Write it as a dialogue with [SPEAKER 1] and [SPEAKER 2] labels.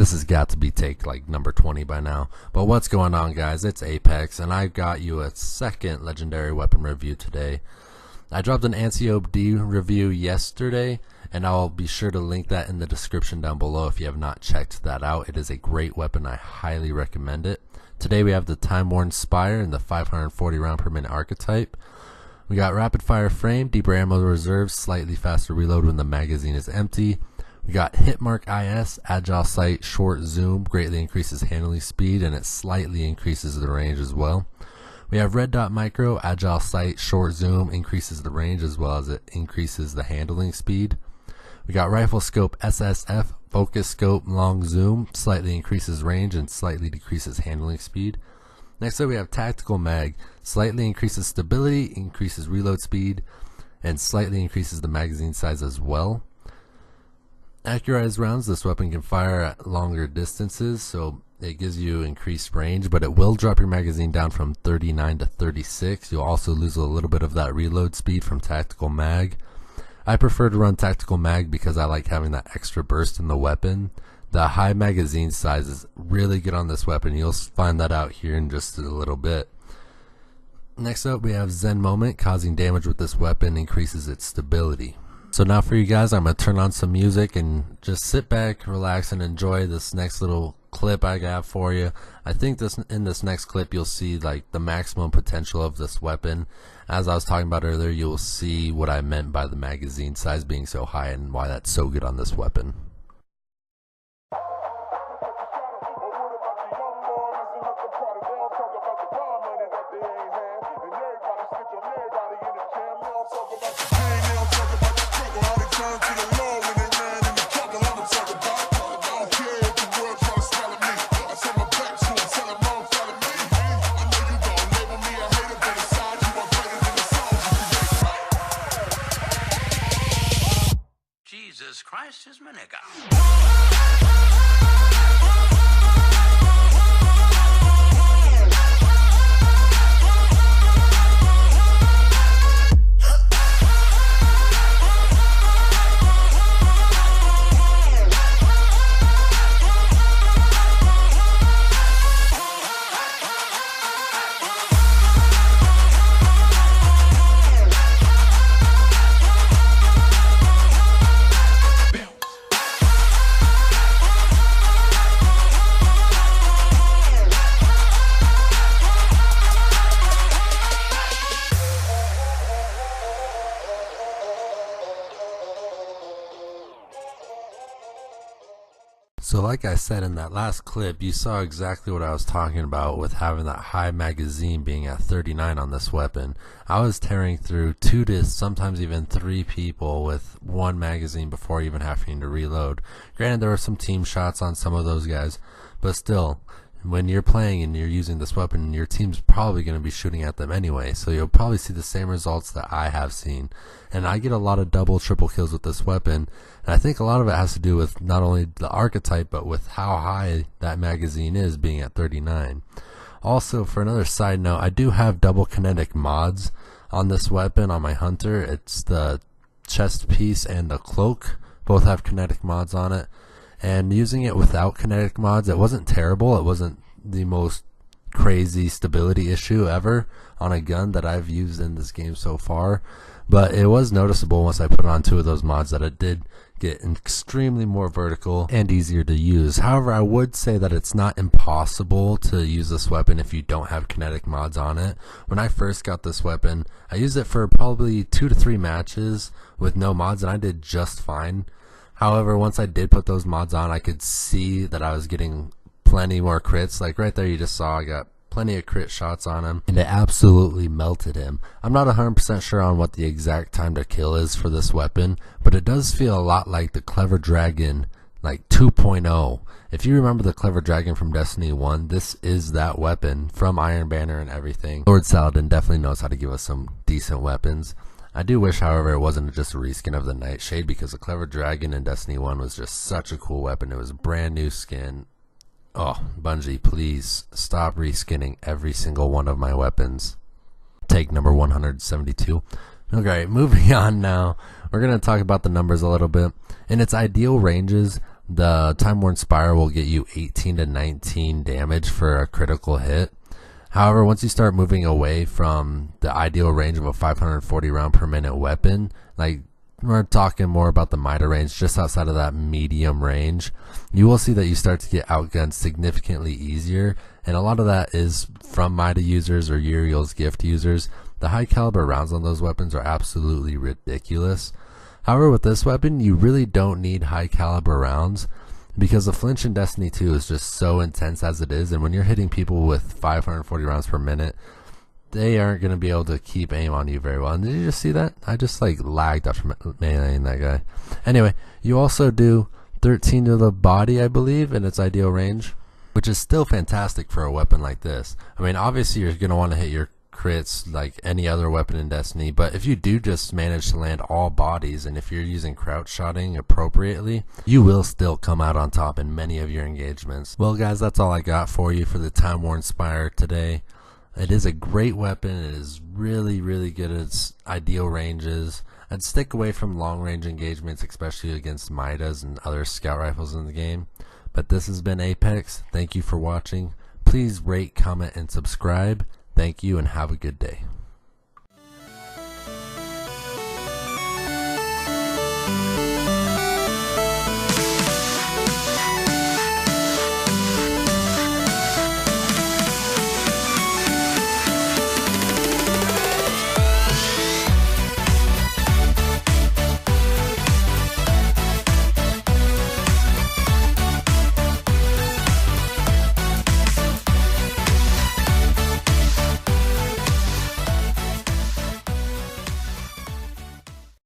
[SPEAKER 1] This has got to be take like number 20 by now. But what's going on, guys? It's Apex, and I've got you a second legendary weapon review today. I dropped an ANSI-OD review yesterday, and I'll be sure to link that in the description down below if you have not checked that out. It is a great weapon. I highly recommend it. Today we have the time-worn Spire and the 540 round per minute archetype. We got rapid fire frame, deeper ammo reserve, slightly faster reload when the magazine is empty. We got Hitmark IS, agile sight, short zoom, greatly increases handling speed, and it slightly increases the range as well. We have red dot micro, agile sight, short zoom, increases the range as well as it increases the handling speed. We got rifle scope SSF, focus scope, long zoom, slightly increases range and slightly decreases handling speed. Next up we have tactical mag, slightly increases stability, increases reload speed, and slightly increases the magazine size as well. Accurized rounds, this weapon can fire at longer distances, so it gives you increased range, but it will drop your magazine down from 39 to 36. You'll also lose a little bit of that reload speed from tactical mag. I prefer to run tactical mag because I like having that extra burst in the weapon. The high magazine size is really good on this weapon. You'll find that out here in just a little bit. Next up we have Zen Moment, causing damage with this weapon increases its stability. So now for you guys, I'm going to turn on some music and just sit back, relax, and enjoy this next little clip I got for you. I think in this next clip you'll see like the maximum potential of this weapon. As I was talking about earlier, you'll see what I meant by the magazine size being so high and why that's so good on this weapon.
[SPEAKER 2] Jesus Christ is my nigga.
[SPEAKER 1] So like I said in that last clip, you saw exactly what I was talking about with having that high magazine being at 39 on this weapon. I was tearing through 2 to sometimes even 3 people with one magazine before even having to reload. Granted, there were some team shots on some of those guys, but still, when you're playing and you're using this weapon, your team's probably going to be shooting at them anyway, so you'll probably see the same results that I have seen. And I get a lot of double, triple kills with this weapon, and I think a lot of it has to do with not only the archetype, but with how high that magazine is, being at 39. Also, for another side note, I do have double kinetic mods on this weapon on my hunter. It's the chest piece and the cloak, both have kinetic mods on it. And using it without kinetic mods, it wasn't terrible. It wasn't the most crazy stability issue ever on a gun that I've used in this game so far. But it was noticeable once I put on 2 of those mods that it did get extremely more vertical and easier to use. However, I would say that it's not impossible to use this weapon if you don't have kinetic mods on it. When I first got this weapon, I used it for probably 2 to 3 matches with no mods, and I did just fine. However, once I did put those mods on, I could see that I was getting plenty more crits. Like right there, you just saw I got plenty of crit shots on him, and it absolutely melted him. I'm not 100% sure on what the exact time to kill is for this weapon, but it does feel a lot like the Clever Dragon, like 2.0. If you remember the Clever Dragon from Destiny 1, this is that weapon from Iron Banner and everything. Lord Saladin definitely knows how to give us some decent weapons. I do wish, however, it wasn't just a reskin of the Nightshade, because the Clever Dragon in Destiny 1 was just such a cool weapon. It was a brand new skin. Oh, Bungie, please stop reskinning every single one of my weapons. Take number 172. Okay, moving on now. We're going to talk about the numbers a little bit. In its ideal ranges, the Time Worn Spire will get you 18 to 19 damage for a critical hit. However, once you start moving away from the ideal range of a 540 round per minute weapon, like we're talking more about the Mida range, just outside of that medium range, you will see that you start to get outgunned significantly easier, and a lot of that is from Mida users or Uriel's gift users. The high caliber rounds on those weapons are absolutely ridiculous. However, with this weapon, you really don't need high caliber rounds because the flinch in Destiny 2 is just so intense as it is, and when you're hitting people with 540 rounds per minute, they aren't going to be able to keep aim on you very well. And did you just see that? I just like lagged after meleeing that guy. Anyway, you also do 13 to the body, I believe, in its ideal range, which is still fantastic for a weapon like this. I mean, obviously you're going to want to hit your crits like any other weapon in Destiny, but if you do just manage to land all bodies, and if you're using crouch shotting appropriately, you will still come out on top in many of your engagements. Well guys, that's all I got for you for the Time Worn Spire today. It is a great weapon. It is really, really good at its ideal ranges. I'd stick away from long range engagements, especially against Midas and other scout rifles in the game. But this has been Apex. Thank you for watching. Please rate, comment, and subscribe. Thank you and have a good day.